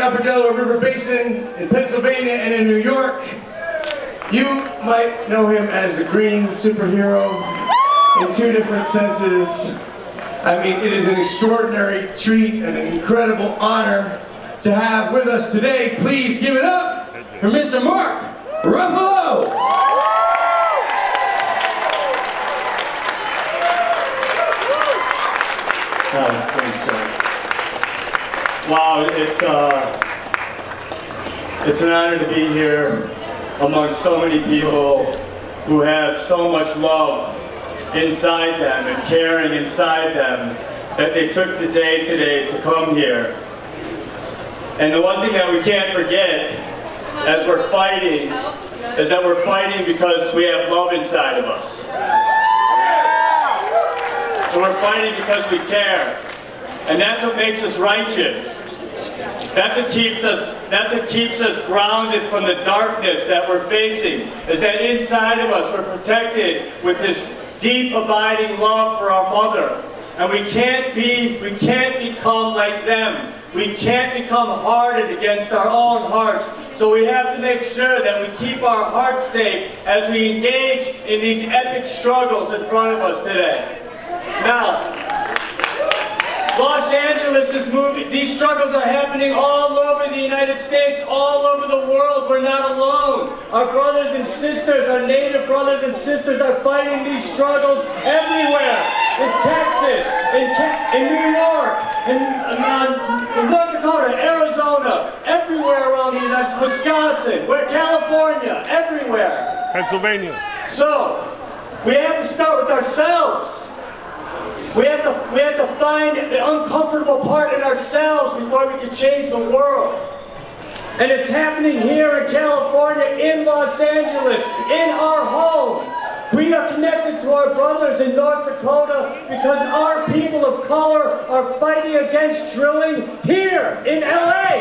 upper Delaware River Basin, in Pennsylvania, and in New York. You might know him as the green superhero in two different senses. I mean, it is an extraordinary treat and an incredible honor to have with us today. Please give it up for Mr. Mark Ruffalo! Wow, it's an honor to be here among so many people who have so much love inside them and caring inside them that they took the day today to come here. And the one thing that we can't forget as we're fighting is that we're fighting because we have love inside of us. So we're fighting because we care. And that's what makes us righteous. That's what keeps us grounded from the darkness that we're facing. Is that inside of us we're protected with this deep abiding love for our mother. And we can't become like them. We can't become hardened against our own hearts. So we have to make sure that we keep our hearts safe as we engage in these epic struggles in front of us today. Now, Los Angeles is moving. These struggles are happening all over the United States, all over the world. We're not alone. Our brothers and sisters, our Native brothers and sisters are fighting these struggles everywhere. In Texas, in New York, in North Dakota, Arizona, everywhere around the United States, Wisconsin, California, everywhere. Pennsylvania. So, we have to start with ourselves. We have to find the uncomfortable part in ourselves before we can change the world. And it's happening here in California, in Los Angeles, in our home. We are connected to our brothers in North Dakota because our people of color are fighting against drilling here in LA.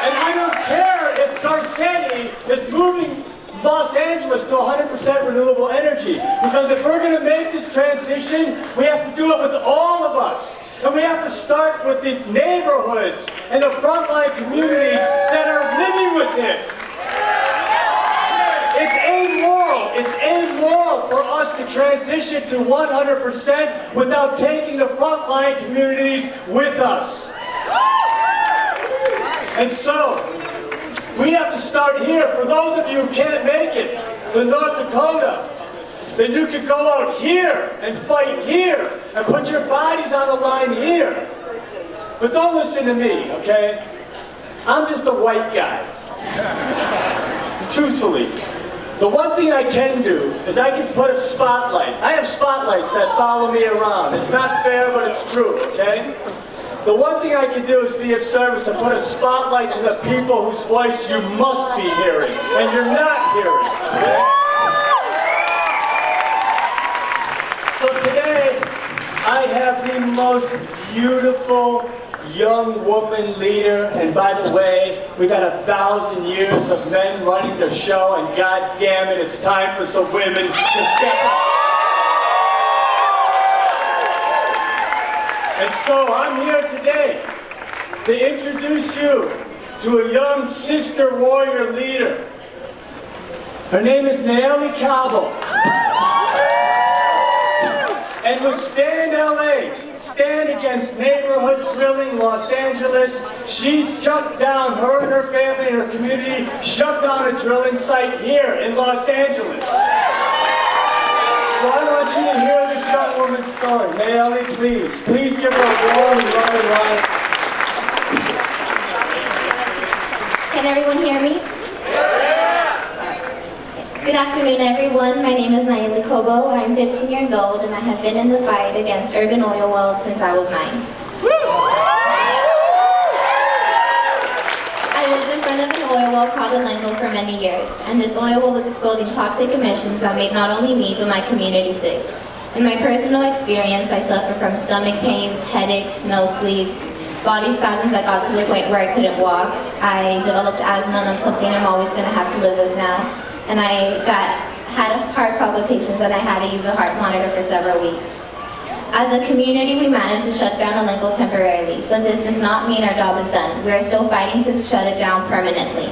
And I don't care if Garcetti is moving Los Angeles to 100% renewable energy. Because if we're going to make this transition, we have to do it with all of us. And we have to start with the neighborhoods and the frontline communities that are living with this. It's amoral. It's amoral for us to transition to 100% without taking the frontline communities with us. And so, we have to start here. For those of you who can't make it to North Dakota, then you could go out here and fight here and put your bodies on the line here. But don't listen to me, okay? I'm just a white guy. Truthfully. The one thing I can do is I can put a spotlight. I have spotlights that follow me around. It's not fair, but it's true, okay? The one thing I can do is be of service and put a spotlight to the people whose voice you must be hearing, and you're not hearing. Okay? So today, I have the most beautiful young woman leader, and by the way, we've had 1,000 years of men running the show, and god damn it, it's time for some women to step up. And so I'm here today to introduce you to a young sister warrior leader. Her name is Naomi Cabo. And with Stand LA, Stand Against Neighborhood Drilling Los Angeles, she's shut down, her and her family and her community, shut down a drilling site here in Los Angeles. So I want you to hear this young woman's story. Naomi, please give her a warm and loving round. Can everyone hear me? Good afternoon, everyone. My name is Naomi Kobo. I'm 15 years old, and I have been in the fight against urban oil wells since I was 9. I lived in front of an oil well called the Lengo for many years, and this oil well was exposing toxic emissions that made not only me, but my community sick. In my personal experience, I suffered from stomach pains, headaches, nosebleeds, body spasms that got to the point where I couldn't walk. I developed asthma, and that's something I'm always going to have to live with now. And I had heart palpitations, and I had to use a heart monitor for several weeks. As a community, we managed to shut down Alinco temporarily, but this does not mean our job is done. We are still fighting to shut it down permanently.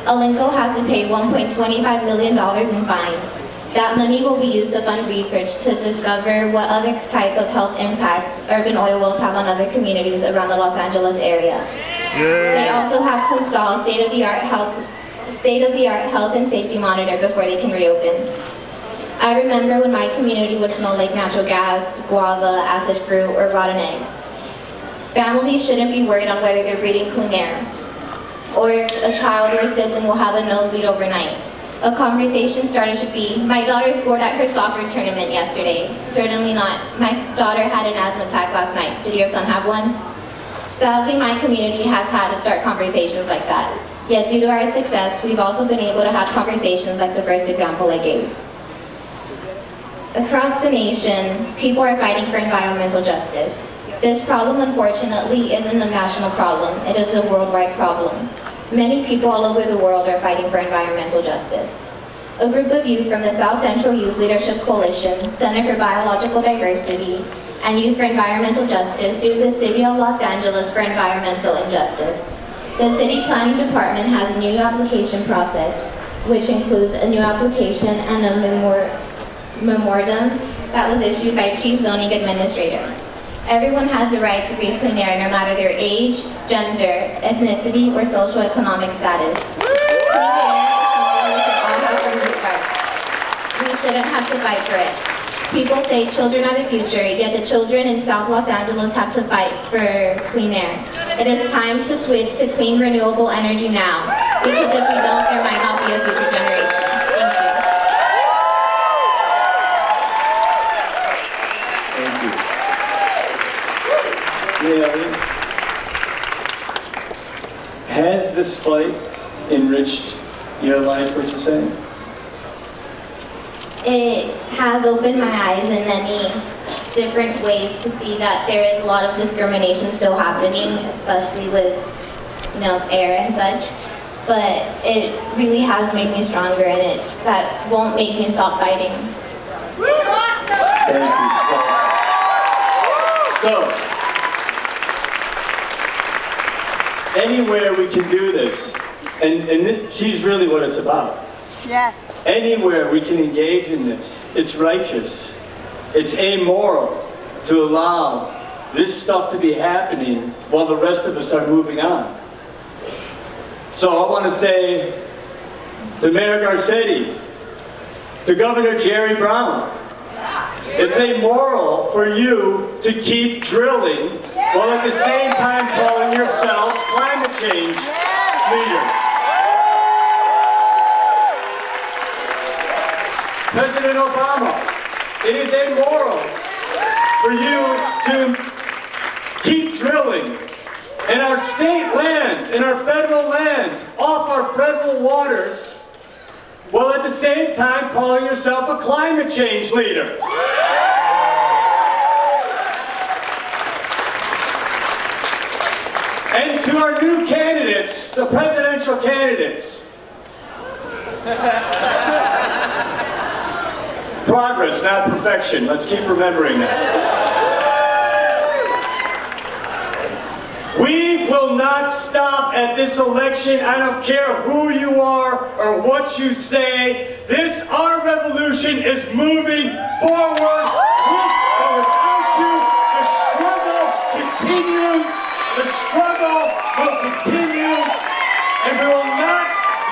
Alinco has to pay $1.25 million in fines. That money will be used to fund research to discover what other type of health impacts urban oil wells have on other communities around the Los Angeles area. They also have to install a state-of-the-art health and safety monitor before they can reopen. I remember when my community would smell like natural gas, guava, acid fruit, or rotten eggs. Families shouldn't be worried on whether they're breathing clean air, or if a child or a sibling will have a nosebleed overnight. A conversation starter should be, my daughter scored at her soccer tournament yesterday. Certainly not. My daughter had an asthma attack last night. Did your son have one? Sadly, my community has had to start conversations like that. Yet due to our success, we've also been able to have conversations like the first example I gave. Across the nation, people are fighting for environmental justice. This problem, unfortunately, isn't a national problem. It is a worldwide problem. Many people all over the world are fighting for environmental justice. A group of youth from the South Central Youth Leadership Coalition, Center for Biological Diversity, and Youth for Environmental Justice sued the City of Los Angeles for environmental injustice. The City Planning Department has a new application process, which includes a new application and a memorandum that was issued by Chief Zoning Administrator. Everyone has the right to breathe clean air no matter their age, gender, ethnicity, or socioeconomic status. Clean air is something we should all have from the start. We shouldn't have to fight for it. People say children are the future, yet the children in South Los Angeles have to fight for clean air. It is time to switch to clean, renewable energy now, because if we don't, there might not be a future generation. Thank you. Yeah. Has this fight enriched your life, what you're saying? It has opened my eyes in many different ways to see that there is a lot of discrimination still happening, especially with, air and such. But it really has made me stronger, and that won't make me stop fighting. Thank you. So, anywhere we can do this, and she's really what it's about. Yes. Anywhere we can engage in this, it's righteous. It's amoral to allow this stuff to be happening while the rest of us are moving on. So I want to say to Mayor Garcetti, to Governor Jerry Brown, it's amoral for you to keep drilling while at the same time calling yourselves climate change leaders. President Obama, it is amoral for you to keep drilling in our state lands, in our federal lands, off our federal waters, while at the same time calling yourself a climate change leader. And to our new candidates, the presidential candidates, progress, not perfection. Let's keep remembering that. We will not stop at this election. I don't care who you are or what you say. Our revolution is moving forward. Without you, the struggle continues. The struggle will continue. And we will not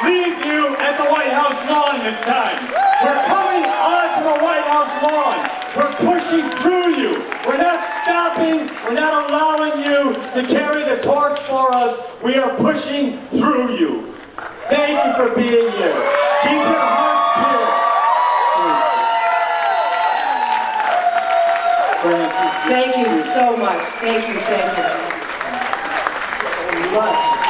leave you at the White House lawn this time. We're coming onto the White House lawn. We're pushing through you. We're not stopping. We're not allowing you to carry the torch for us. We are pushing through you. Thank you for being here. Keep your hearts pure. Thank you so much. Thank you so much.